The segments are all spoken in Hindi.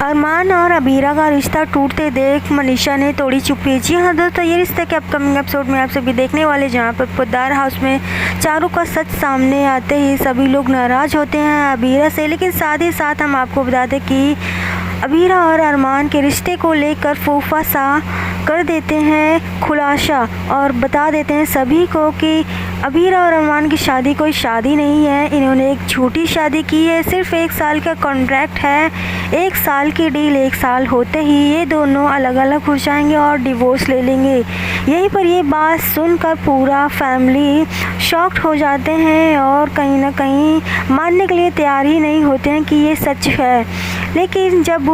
अरमान और अबीरा का रिश्ता टूटते देख मनीषा ने तोड़ी चुप्पी। जी हाँ दोस्तों, ये रिश्ते के अपकमिंग एपिसोड में आप सभी देखने वाले, जहाँ पर पोद्दार हाउस में चारों का सच सामने आते ही सभी लोग नाराज़ होते हैं अबीरा से। लेकिन साथ ही साथ हम आपको बता दें कि अबीरा और अरमान के रिश्ते को लेकर फूफा सा कर देते हैं खुलासा और बता देते हैं सभी को कि अबीरा और अरमान की शादी कोई शादी नहीं है, इन्होंने एक झूठी शादी की है। सिर्फ 1 साल का कॉन्ट्रैक्ट है, 1 साल की डील। 1 साल होते ही ये दोनों अलग अलग हो जाएंगे और डिवोर्स ले लेंगे। यहीं पर ये बात सुनकर पूरा फैमिली शॉक्ड हो जाते हैं और कहीं ना कहीं मानने के लिए तैयार ही नहीं होते हैं कि ये सच है। लेकिन जब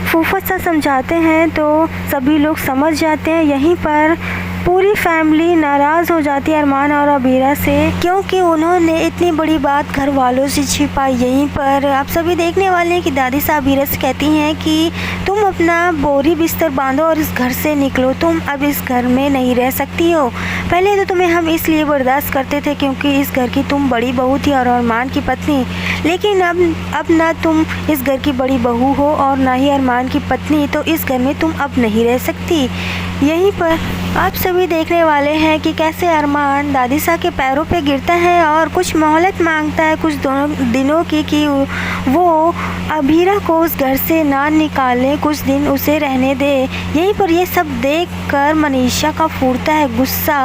फूफा सा समझाते हैं तो सभी लोग समझ जाते हैं। यहीं पर पूरी फैमिली नाराज़ हो जाती है अरमान और अबीरा से, क्योंकि उन्होंने इतनी बड़ी बात घर वालों से छिपाई। यहीं पर आप सभी देखने वाले हैं कि दादी साहब अबीरा से कहती हैं कि तुम अपना बोरी बिस्तर बांधो और इस घर से निकलो, तुम अब इस घर में नहीं रह सकती हो। पहले तो तुम्हें हम इसलिए बर्दाश्त करते थे क्योंकि इस घर की तुम बड़ी बहू थी और अरमान की पत्नी, लेकिन अब ना तुम इस घर की बड़ी बहू हो और ना ही अरमान की पत्नी, तो इस घर में तुम अब नहीं रह सकती। यहीं पर आप सभी देखने वाले हैं कि कैसे अरमान दादी साहब के पैरों पे गिरता है और कुछ मोहलत मांगता है कुछ दिनों की कि वो अबीरा को उस घर से ना निकाले, कुछ दिन उसे रहने दे। यहीं पर ये सब देखकर मनीषा का फूटता है गुस्सा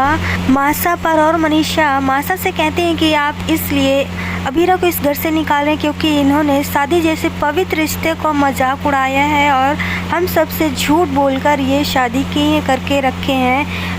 मासा पर और मनीषा मासा से कहते हैं कि आप इसलिए अबीरा को इस घर से निकालें क्योंकि इन्होंने शादी जैसे पवित्र रिश्ते को मजाक उड़ाया है और हम सबसे झूठ बोलकर ये शादी की करके रखे हैं।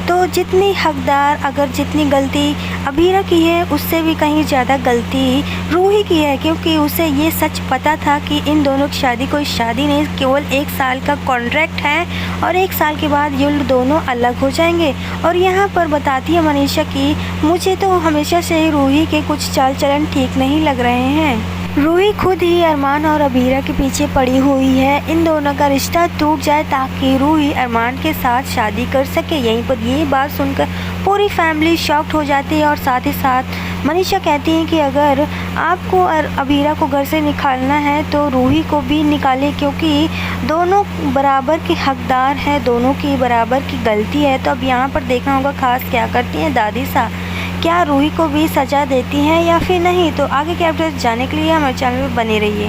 तो जितनी हकदार, अगर जितनी गलती अबीरा की है उससे भी कहीं ज़्यादा गलती रूही की है, क्योंकि उसे ये सच पता था कि इन दोनों की शादी कोई शादी नहीं, केवल 1 साल का कॉन्ट्रैक्ट है और 1 साल के बाद ये दोनों अलग हो जाएंगे। और यहाँ पर बताती है मनीषा कि मुझे तो हमेशा से ही रूही के कुछ चाल चलन ठीक नहीं लग रहे हैं। रूही खुद ही अरमान और अबीरा के पीछे पड़ी हुई है, इन दोनों का रिश्ता टूट जाए ताकि रूही अरमान के साथ शादी कर सके। यहीं पर ये बात सुनकर पूरी फैमिली शॉक्ड हो जाती है और साथ ही साथ मनीषा कहती है कि अगर आपको अबीरा को घर से निकालना है तो रूही को भी निकाले, क्योंकि दोनों बराबर के हकदार हैं, दोनों की बराबर की गलती है। तो अब यहाँ पर देखना होगा खास क्या करती हैं दादी साहब, क्या रूही को भी सज़ा देती हैं या फिर नहीं। तो आगे के अपडेट्स जानने के लिए हमारे चैनल पर बने रहिए।